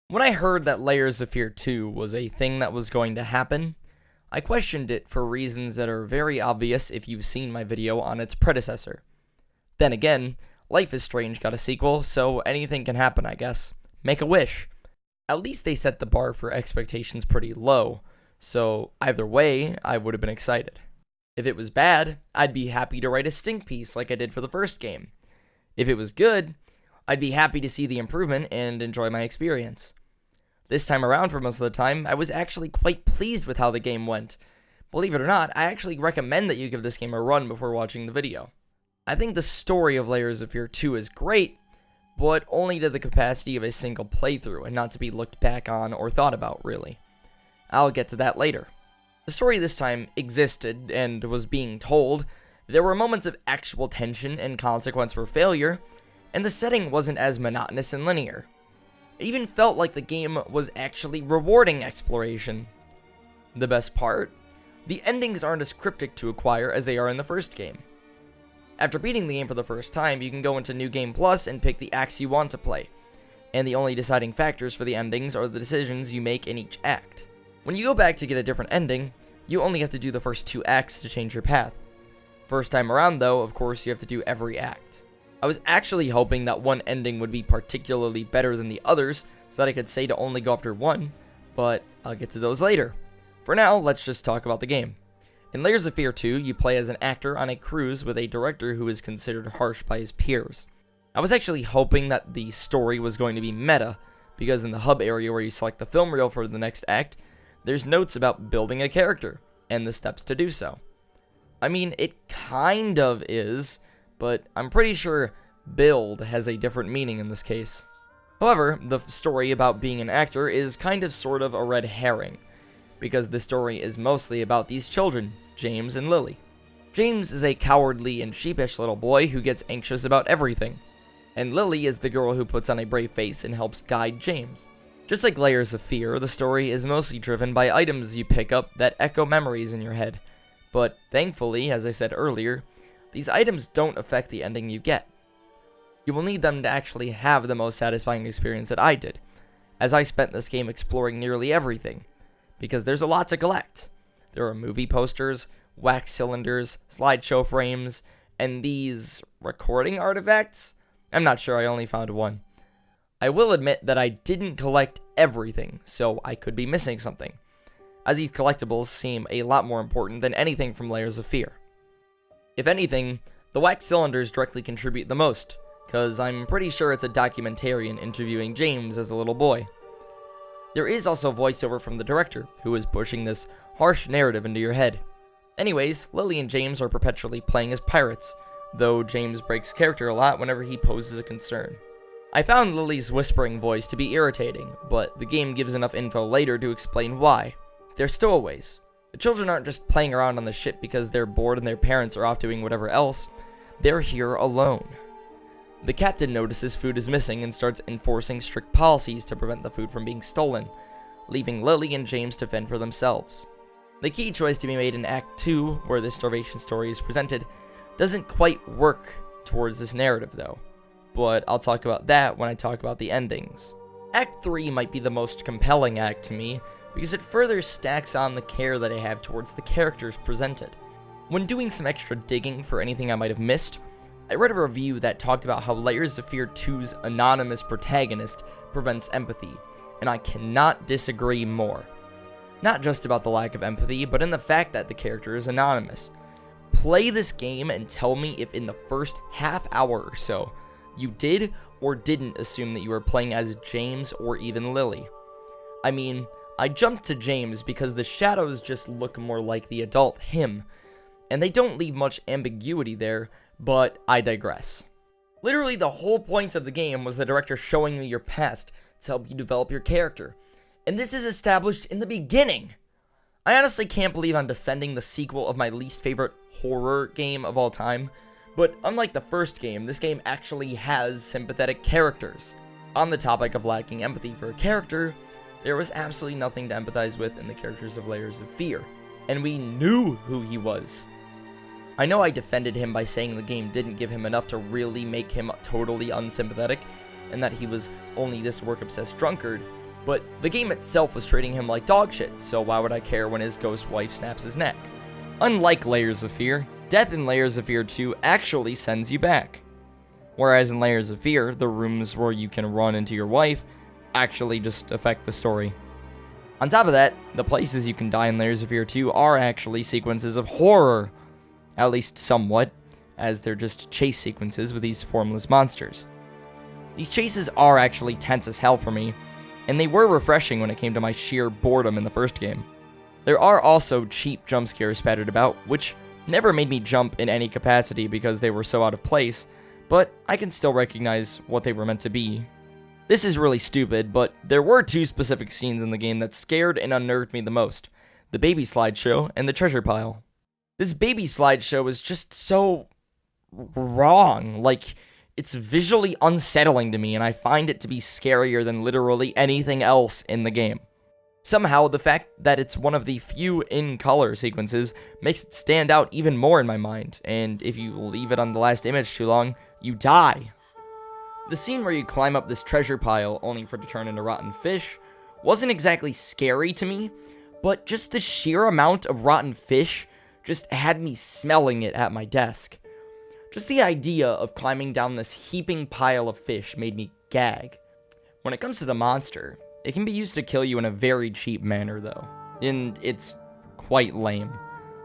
When I heard that Layers of Fear 2 was a thing that was going to happen, I questioned it for reasons that are very obvious if you've seen my video on its predecessor. Then again, Life is Strange got a sequel, so anything can happen, I guess. Make a wish. At least they set the bar for expectations pretty low, so either way, I would have been excited. If it was bad, I'd be happy to write a stink piece like I did for the first game. If it was good, I'd be happy to see the improvement and enjoy my experience. This time around, for most of the time, I was actually quite pleased with how the game went. Believe it or not, I actually recommend that you give this game a run before watching the video. I think the story of Layers of Fear 2 is great, but only to the capacity of a single playthrough and not to be looked back on or thought about, really. I'll get to that later. The story this time existed and was being told. There were moments of actual tension and consequence for failure, and the setting wasn't as monotonous and linear. It even felt like the game was actually rewarding exploration. The best part? The endings aren't as cryptic to acquire as they are in the first game. After beating the game for the first time, you can go into New Game Plus and pick the acts you want to play, and the only deciding factors for the endings are the decisions you make in each act. When you go back to get a different ending, you only have to do the first 2 acts to change your path. First time around though, of course, you have to do every act. I was actually hoping that one ending would be particularly better than the others, so that I could say to only go after one, but I'll get to those later. For now, let's just talk about the game. In Layers of Fear 2, you play as an actor on a cruise with a director who is considered harsh by his peers. I was actually hoping that the story was going to be meta, because in the hub area where you select the film reel for the next act, there's notes about building a character, and the steps to do so. I mean, it kind of is, but I'm pretty sure build has a different meaning in this case. However, the story about being an actor is kind of sort of a red herring, because the story is mostly about these children, James and Lily. James is a cowardly and sheepish little boy who gets anxious about everything, and Lily is the girl who puts on a brave face and helps guide James. Just like Layers of Fear, the story is mostly driven by items you pick up that echo memories in your head, but thankfully, as I said earlier, these items don't affect the ending you get. You will need them to actually have the most satisfying experience that I did, as I spent this game exploring nearly everything, because there's a lot to collect. There are movie posters, wax cylinders, slideshow frames, and these recording artifacts? I'm not sure, I only found one. I will admit that I didn't collect everything, so I could be missing something, as these collectibles seem a lot more important than anything from Layers of Fear. If anything, the wax cylinders directly contribute the most, because I'm pretty sure it's a documentarian interviewing James as a little boy. There is also voiceover from the director, who is pushing this harsh narrative into your head. Anyways, Lily and James are perpetually playing as pirates, though James breaks character a lot whenever he poses a concern. I found Lily's whispering voice to be irritating, but the game gives enough info later to explain why. They're stowaways. The children aren't just playing around on the ship because they're bored and their parents are off doing whatever else. They're here alone. The captain notices food is missing and starts enforcing strict policies to prevent the food from being stolen, leaving Lily and James to fend for themselves. The key choice to be made in Act 2, where this starvation story is presented, doesn't quite work towards this narrative though, but I'll talk about that when I talk about the endings. Act 3 might be the most compelling act to me, because it further stacks on the care that I have towards the characters presented. When doing some extra digging for anything I might have missed, I read a review that talked about how Layers of Fear 2's anonymous protagonist prevents empathy, and I cannot disagree more. Not just about the lack of empathy, but in the fact that the character is anonymous. Play this game and tell me if in the first half hour or so, you did or didn't assume that you were playing as James or even Lily. I mean, I jumped to James because the shadows just look more like the adult him, and they don't leave much ambiguity there, but I digress. Literally the whole point of the game was the director showing you your past to help you develop your character, and this is established in the beginning. I honestly can't believe I'm defending the sequel of my least favorite horror game of all time, but unlike the first game, this game actually has sympathetic characters. On the topic of lacking empathy for a character, there was absolutely nothing to empathize with in the characters of Layers of Fear, and we knew who he was. I know I defended him by saying the game didn't give him enough to really make him totally unsympathetic, and that he was only this work-obsessed drunkard, But the game itself was treating him like dog shit, so why would I care when his ghost wife snaps his neck? Unlike Layers of Fear, death in Layers of Fear 2 actually sends you back. Whereas in Layers of Fear, the rooms where you can run into your wife actually just affect the story. On top of that, the places you can die in Layers of Fear 2 are actually sequences of horror. At least somewhat, as they're just chase sequences with these formless monsters. These chases are actually tense as hell for me, and they were refreshing when it came to my sheer boredom in the first game. There are also cheap jump scares spattered about, which never made me jump in any capacity because they were so out of place, but I can still recognize what they were meant to be. This is really stupid, but there were two specific scenes in the game that scared and unnerved me the most: the baby slideshow and the treasure pile. This baby slideshow is just so wrong. Like, it's visually unsettling to me, and I find it to be scarier than literally anything else in the game. Somehow, the fact that it's one of the few in-color sequences makes it stand out even more in my mind, and if you leave it on the last image too long, you die. The scene where you climb up this treasure pile only for it to turn into rotten fish wasn't exactly scary to me, but just the sheer amount of rotten fish just had me smelling it at my desk. Just the idea of climbing down this heaping pile of fish made me gag. When it comes to the monster, it can be used to kill you in a very cheap manner though, and it's quite lame.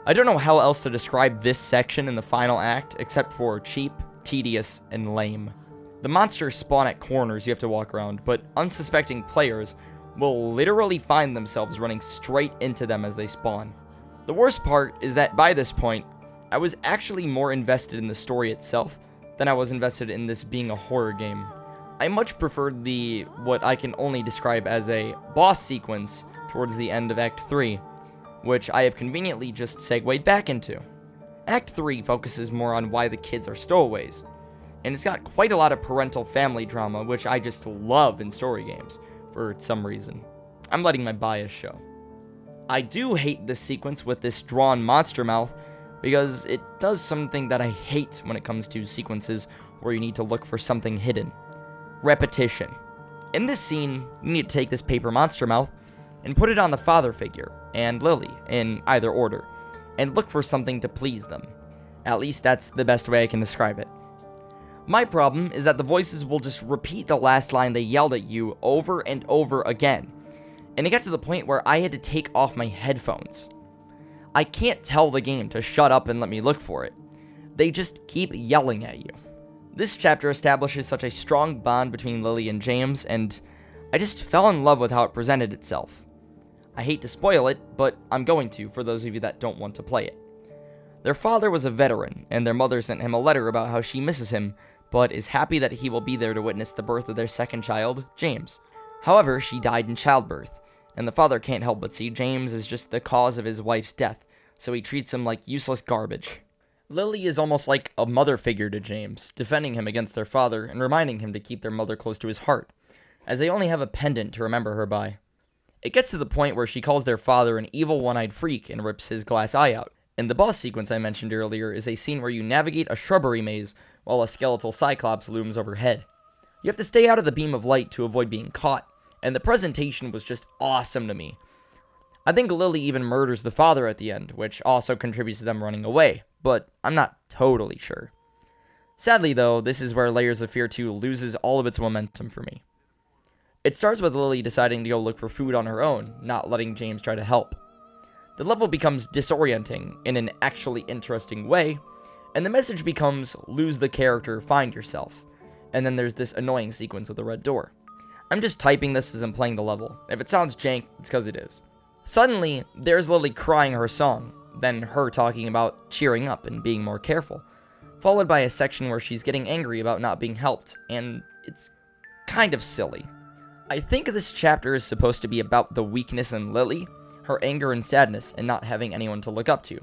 I don't know how else to describe this section in the final act except for cheap, tedious, and lame. The monsters spawn at corners you have to walk around, but unsuspecting players will literally find themselves running straight into them as they spawn. The worst part is that by this point, I was actually more invested in the story itself than I was invested in this being a horror game. I much preferred what I can only describe as a boss sequence towards the end of Act 3, which I have conveniently just segued back into. Act 3 focuses more on why the kids are stowaways, and it's got quite a lot of parental family drama, which I just love in story games, for some reason. I'm letting my bias show. I do hate this sequence with this drawn monster mouth, because it does something that I hate when it comes to sequences where you need to look for something hidden. Repetition. In this scene, you need to take this paper monster mouth and put it on the father figure and Lily in either order, and look for something to please them. At least that's the best way I can describe it. My problem is that the voices will just repeat the last line they yelled at you over and over again, and it got to the point where I had to take off my headphones. I can't tell the game to shut up and let me look for it. They just keep yelling at you. This chapter establishes such a strong bond between Lily and James, and I just fell in love with how it presented itself. I hate to spoil it, but I'm going to for those of you that don't want to play it. Their father was a veteran, and their mother sent him a letter about how she misses him, but is happy that he will be there to witness the birth of their second child, James. However, she died in childbirth, and the father can't help but see James as just the cause of his wife's death, so he treats him like useless garbage. Lily is almost like a mother figure to James, defending him against their father and reminding him to keep their mother close to his heart, as they only have a pendant to remember her by. It gets to the point where she calls their father an evil one-eyed freak and rips his glass eye out. And the boss sequence I mentioned earlier is a scene where you navigate a shrubbery maze while a skeletal cyclops looms overhead. You have to stay out of the beam of light to avoid being caught, and the presentation was just awesome to me. I think Lily even murders the father at the end, which also contributes to them running away, but I'm not totally sure. Sadly though, this is where Layers of Fear 2 loses all of its momentum for me. It starts with Lily deciding to go look for food on her own, not letting James try to help. The level becomes disorienting in an actually interesting way, and the message becomes lose the character, find yourself. And then there's this annoying sequence with the red door. I'm just typing this as I'm playing the level. If it sounds jank, it's because it is. Suddenly, there's Lily crying her song, then her talking about cheering up and being more careful, followed by a section where she's getting angry about not being helped, and it's kind of silly. I think this chapter is supposed to be about the weakness in Lily, her anger and sadness, and not having anyone to look up to.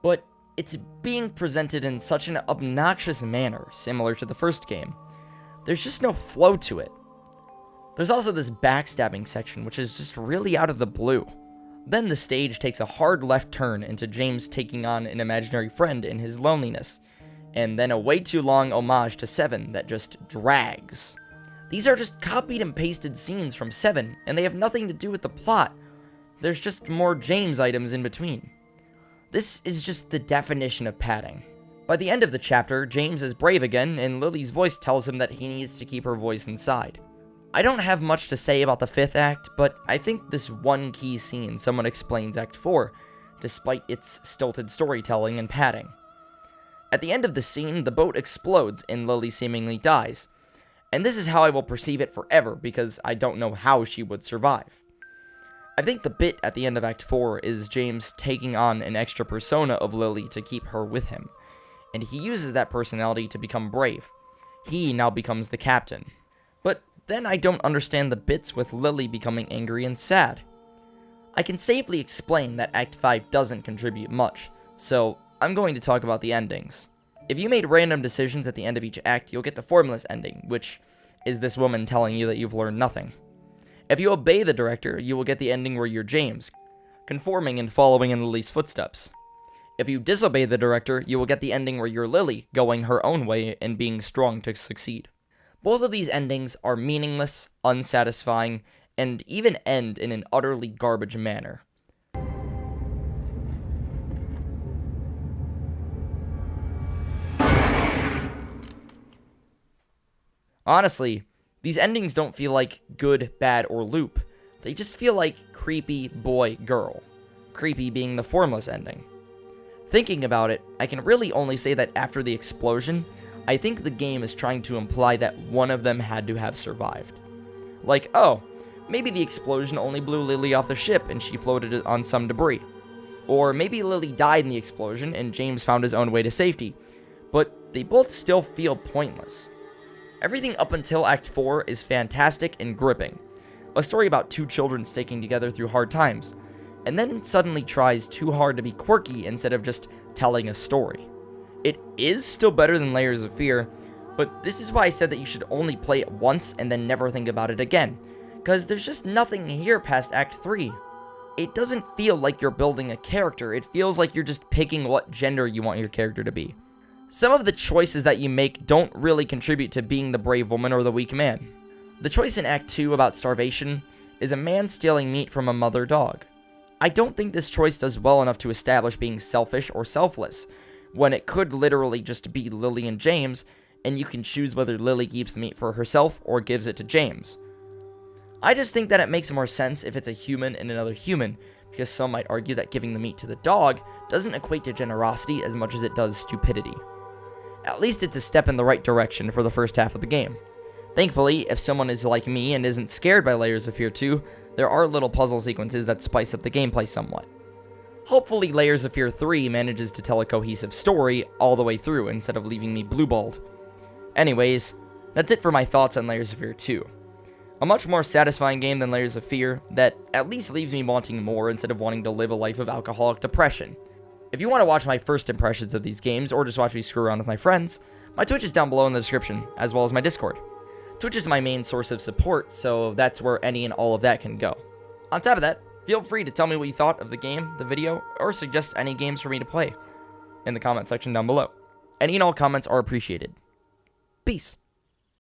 But it's being presented in such an obnoxious manner, similar to the first game. There's just no flow to it. There's also this backstabbing section, which is just really out of the blue. Then the stage takes a hard left turn into James taking on an imaginary friend in his loneliness, and then a way too long homage to 7 that just drags. These are just copied and pasted scenes from 7, and they have nothing to do with the plot. There's just more James items in between. This is just the definition of padding. By the end of the chapter, James is brave again, and Lily's voice tells him that he needs to keep her voice inside. I don't have much to say about the 5th act, but I think this one key scene somewhat explains Act 4, despite its stilted storytelling and padding. At the end of the scene, the boat explodes and Lily seemingly dies. And this is how I will perceive it forever, because I don't know how she would survive. I think the bit at the end of Act 4 is James taking on an extra persona of Lily to keep her with him, and he uses that personality to become brave. He now becomes the captain. But then I don't understand the bits with Lily becoming angry and sad. I can safely explain that Act 5 doesn't contribute much, so I'm going to talk about the endings. If you made random decisions at the end of each act, you'll get the formless ending, which is this woman telling you that you've learned nothing. If you obey the director, you will get the ending where you're James, conforming and following in Lily's footsteps. If you disobey the director, you will get the ending where you're Lily, going her own way and being strong to succeed. Both of these endings are meaningless, unsatisfying, and even end in an utterly garbage manner. Honestly, these endings don't feel like good, bad, or loop. They just feel like creepy boy, girl. Creepy being the formless ending. Thinking about it, I can really only say that after the explosion, I think the game is trying to imply that one of them had to have survived. Like, oh, maybe the explosion only blew Lily off the ship and she floated on some debris. Or maybe Lily died in the explosion and James found his own way to safety. But they both still feel pointless. Everything up until Act 4 is fantastic and gripping. A story about two children sticking together through hard times. And then it suddenly tries too hard to be quirky instead of just telling a story. It is still better than Layers of Fear, but this is why I said that you should only play it once and then never think about it again. Because there's just nothing here past Act 3. It doesn't feel like you're building a character, it feels like you're just picking what gender you want your character to be. Some of the choices that you make don't really contribute to being the brave woman or the weak man. The choice in Act 2 about starvation is a man stealing meat from a mother dog. I don't think this choice does well enough to establish being selfish or selfless, when it could literally just be Lily and James, and you can choose whether Lily keeps the meat for herself or gives it to James. I just think that it makes more sense if it's a human and another human, because some might argue that giving the meat to the dog doesn't equate to generosity as much as it does stupidity. At least it's a step in the right direction for the first half of the game. Thankfully, if someone is like me and isn't scared by Layers of Fear 2, there are little puzzle sequences that spice up the gameplay somewhat. Hopefully Layers of Fear 3 manages to tell a cohesive story all the way through instead of leaving me blue-balled. Anyways, that's it for my thoughts on Layers of Fear 2. A much more satisfying game than Layers of Fear that at least leaves me wanting more instead of wanting to live a life of alcoholic depression. If you want to watch my first impressions of these games, or just watch me screw around with my friends, my Twitch is down below in the description, as well as my Discord. Twitch is my main source of support, so that's where any and all of that can go. On top of that, feel free to tell me what you thought of the game, the video, or suggest any games for me to play in the comment section down below. Any and all comments are appreciated. Peace.